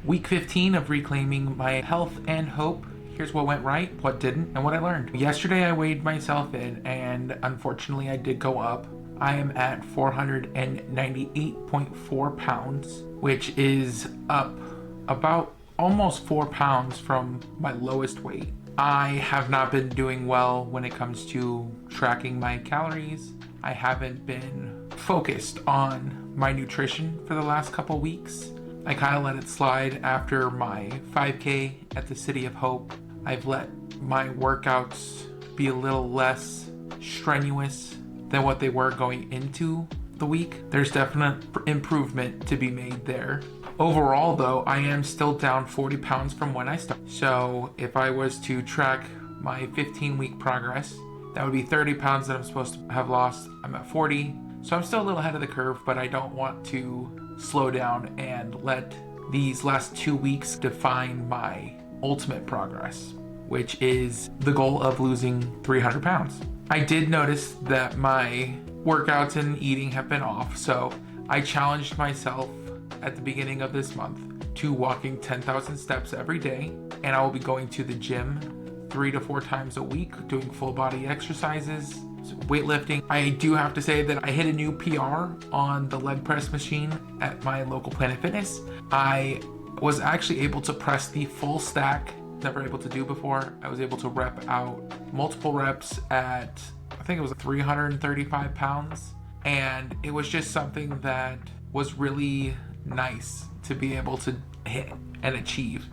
Week 15 of reclaiming my health and hope. Here's what went right, what didn't, and what I learned. Yesterday I weighed myself in, and unfortunately I did go up. I am at 498.4 pounds, which is up about almost 4 pounds from my lowest weight. I have not been doing well when it comes to tracking my calories. I haven't been focused on my nutrition for the last couple weeks. I kind of let it slide after my 5K at the City of Hope. I've let my workouts be a little less strenuous than what they were going into the week. There's definite improvement to be made there. Overall though, I am still down 40 pounds from when I started. So if I was to track my 15-week progress, that would be 30 pounds that I'm supposed to have lost. I'm at 40, so I'm still a little ahead of the curve, but I don't want to slow down and let these last 2 weeks define my ultimate progress, which is the goal of losing 300 pounds. I did notice that my workouts and eating have been off, so I challenged myself at the beginning of this month to walking 10,000 steps every day, and I will be going to the gym 3 to 4 times a week, doing full body exercises, weightlifting. I do have to say that I hit a new PR on the leg press machine at my local Planet Fitness. I was actually able to press the full stack, never able to do before. I was able to rep out multiple reps at, I think it was 335 pounds. And it was just something that was really nice to be able to hit and achieve.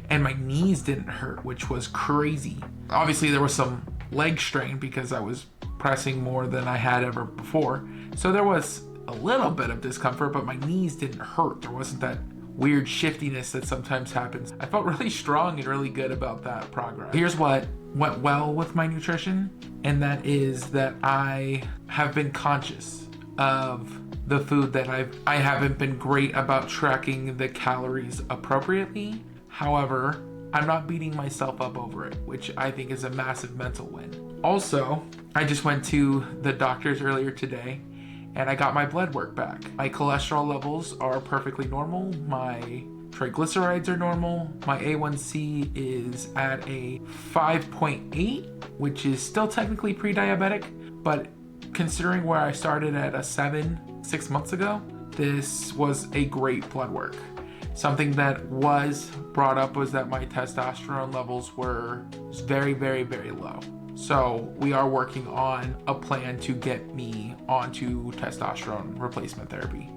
And my knees didn't hurt, which was crazy. Obviously there was some leg strain because I was pressing more than I had ever before. So there was a little bit of discomfort, but my knees didn't hurt. There wasn't that weird shiftiness that sometimes happens. I felt really strong and really good about that progress. Here's what went well with my nutrition, and that is that I have been conscious of the food that I haven't been great about tracking the calories appropriately. However, I'm not beating myself up over it, which I think is a massive mental win. Also, I just went to the doctors earlier today and I got my blood work back. My cholesterol levels are perfectly normal. My triglycerides are normal. My A1C is at a 5.8, which is still technically pre-diabetic, but considering where I started at a 7 6 months ago, this was a great blood work. Something that was brought up was that my testosterone levels were very, very, very low. So we are working on a plan to get me onto testosterone replacement therapy.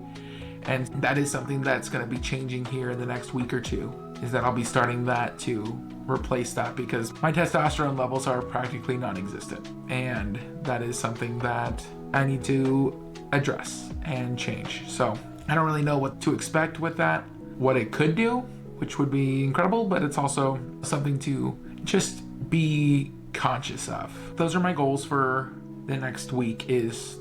And that is something that's going to be changing here in the next week or two, is that I'll be starting that to replace that because my testosterone levels are practically non-existent. And that is something that I need to address and change. So I don't really know what to expect with that, what it could do, which would be incredible, but it's also something to just be conscious of. Those are my goals for the next week, is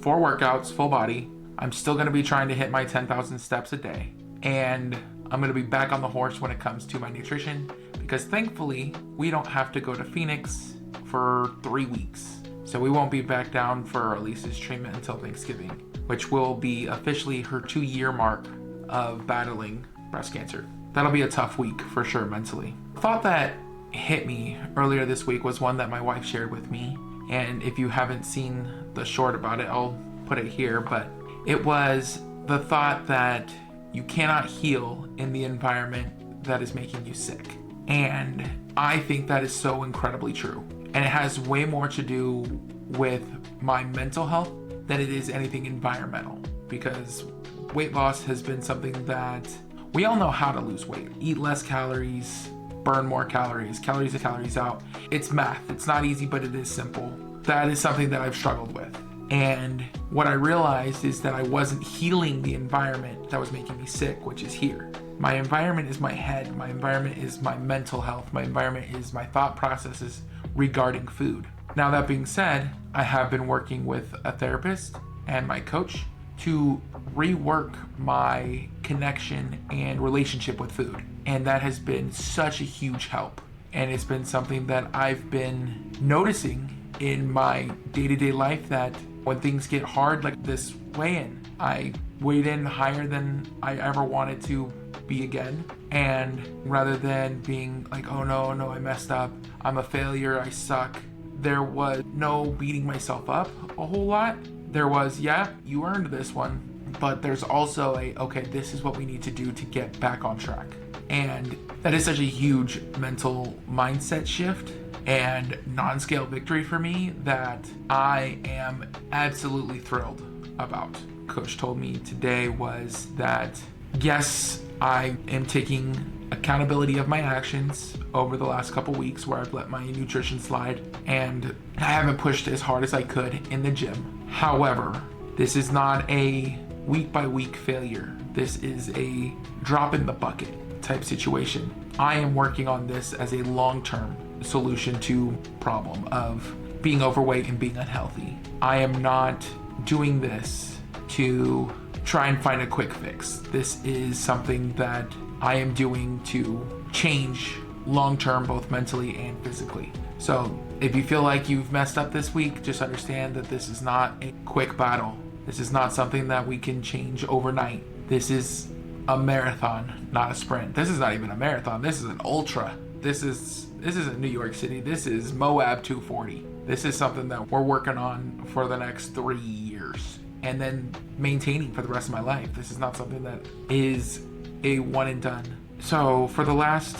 4 workouts, full body. I'm still going to be trying to hit my 10,000 steps a day, and I'm going to be back on the horse when it comes to my nutrition, because thankfully we don't have to go to Phoenix for 3 weeks. So we won't be back down for Elise's treatment until Thanksgiving, which will be officially her 2-year mark of battling breast cancer. That'll be a tough week for sure mentally. The thought that hit me earlier this week was one that my wife shared with me. And if you haven't seen the short about it, I'll put it here, but it was the thought that you cannot heal in the environment that is making you sick. And I think that is so incredibly true. And it has way more to do with my mental health than it is anything environmental, because weight loss has been something that we all know how to lose weight. Eat less calories, burn more calories, calories in, calories out. It's math. It's not easy, but it is simple. That is something that I've struggled with. And what I realized is that I wasn't healing the environment that was making me sick, which is here. My environment is my head. My environment is my mental health. My environment is my thought processes regarding food. Now, that being said, I have been working with a therapist and my coach to rework my connection and relationship with food. And that has been such a huge help. And it's been something that I've been noticing in my day-to-day life, that when things get hard, like this weigh-in, I weighed in higher than I ever wanted to be again. And rather than being like, oh no, I messed up, I'm a failure, I suck, there was no beating myself up a whole lot. There was, yeah, you earned this one, but there's also okay, this is what we need to do to get back on track. And that is such a huge mental mindset shift and non-scale victory for me that I am absolutely thrilled about. Coach told me today was that, yes, I am taking accountability of my actions over the last couple weeks where I've let my nutrition slide and I haven't pushed as hard as I could in the gym. However, this is not a week by week failure. This is a drop in the bucket type situation. I am working on this as a long-term solution to problem of being overweight and being unhealthy. I am not doing this to try and find a quick fix. This is something that I am doing to change long-term, both mentally and physically. So if you feel like you've messed up this week, just understand that this is not a quick battle. This is not something that we can change overnight. This is a marathon, not a sprint. This is not even a marathon. This is an ultra. This isn't New York City. This is Moab 240. This is something that we're working on for the next 3 years and then maintaining for the rest of my life. This is not something that is a one and done. So for the last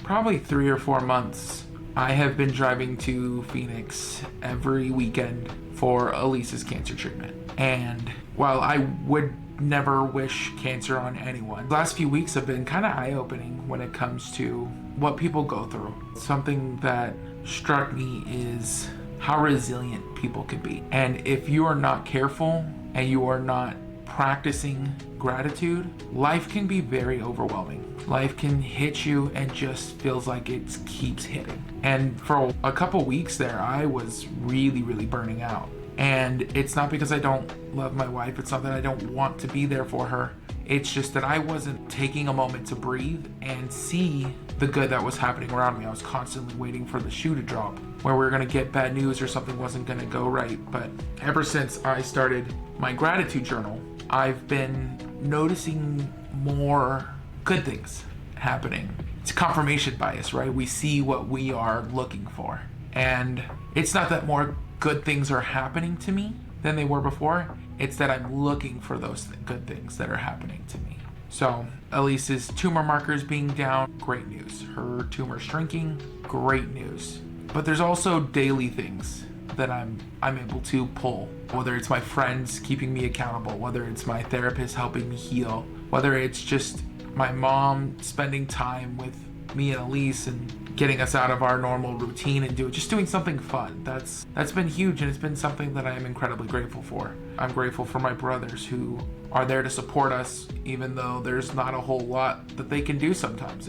probably 3 or 4 months, I have been driving to Phoenix every weekend for Elise's cancer treatment. And while I would never wish cancer on anyone, the last few weeks have been kind of eye-opening when it comes to what people go through. Something that struck me is how resilient people can be. And if you are not careful and you are not practicing gratitude, life can be very overwhelming. Life can hit you and just feels like it keeps hitting. And for a couple weeks there, I was really, really burning out. And it's not because I don't love my wife. It's not that I don't want to be there for her. It's just that I wasn't taking a moment to breathe and see the good that was happening around me. I was constantly waiting for the shoe to drop, where we were going to get bad news or something wasn't going to go right. But ever since I started my gratitude journal, I've been noticing more good things happening. It's confirmation bias, right? We see what we are looking for. And it's not that more good things are happening to me than they were before. It's that I'm looking for those good things that are happening to me. So Elise's tumor markers being down, great news. Her tumor shrinking, great news. But there's also daily things that I'm able to pull, whether it's my friends keeping me accountable, whether it's my therapist helping me heal, whether it's just my mom spending time with me and Elise and getting us out of our normal routine and doing something fun. That's been huge, and it's been something that I am incredibly grateful for. I'm grateful for my brothers who are there to support us, even though there's not a whole lot that they can do sometimes.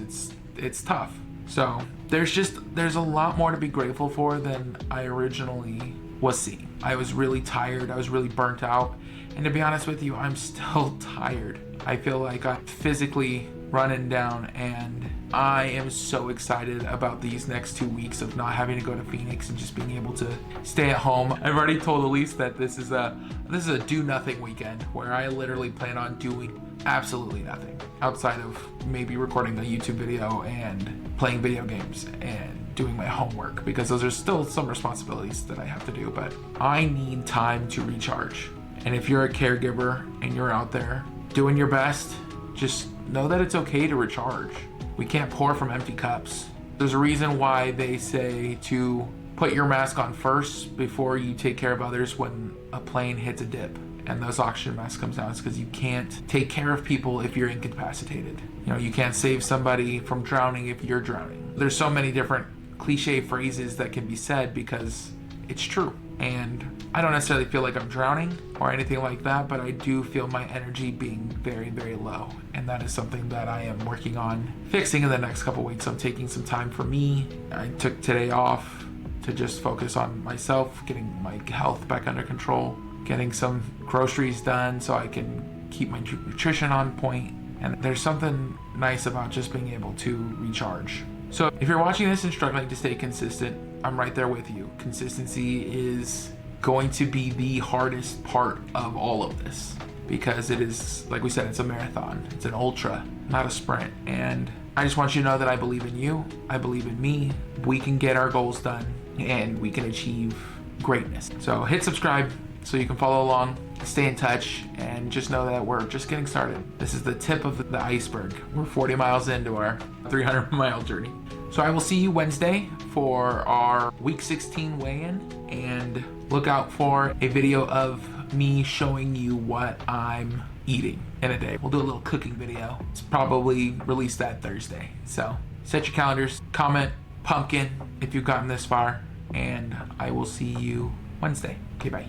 It's tough. So there's a lot more to be grateful for than I originally was seeing. I was really tired. I was really burnt out. And to be honest with you, I'm still tired. I feel like I'm physically running down, and I am so excited about these next 2 weeks of not having to go to Phoenix and just being able to stay at home. I've already told Elise that this is a do nothing weekend where I literally plan on doing absolutely nothing outside of maybe recording a YouTube video and playing video games and doing my homework, because those are still some responsibilities that I have to do. But I need time to recharge. And if you're a caregiver and you're out there doing your best, just know that it's okay to recharge. We can't pour from empty cups. There's a reason why they say to put your mask on first before you take care of others when a plane hits a dip and those oxygen masks comes down. It's because you can't take care of people if you're incapacitated. You can't save somebody from drowning if you're drowning. There's so many different cliche phrases that can be said because it's true. And I don't necessarily feel like I'm drowning or anything like that, but I do feel my energy being very, very low. And that is something that I am working on fixing in the next couple weeks. I'm taking some time for me. I took today off to just focus on myself, getting my health back under control, getting some groceries done so I can keep my nutrition on point. And there's something nice about just being able to recharge. So if you're watching this and struggling to stay consistent, I'm right there with you. Consistency is going to be the hardest part of all of this, because it is, like we said, it's a marathon, it's an ultra, not a sprint. And I just want you to know that I believe in you. I believe in me. We can get our goals done and we can achieve greatness. So hit subscribe so you can follow along, stay in touch, and just know that we're just getting started. This is the tip of the iceberg. We're 40 miles into our 300-mile journey. So I will see you Wednesday for our week 16 weigh-in, and look out for a video of me showing you what I'm eating in a day. We'll do a little cooking video. It's probably released that Thursday. So set your calendars, comment pumpkin if you've gotten this far, and I will see you Wednesday. Okay, bye.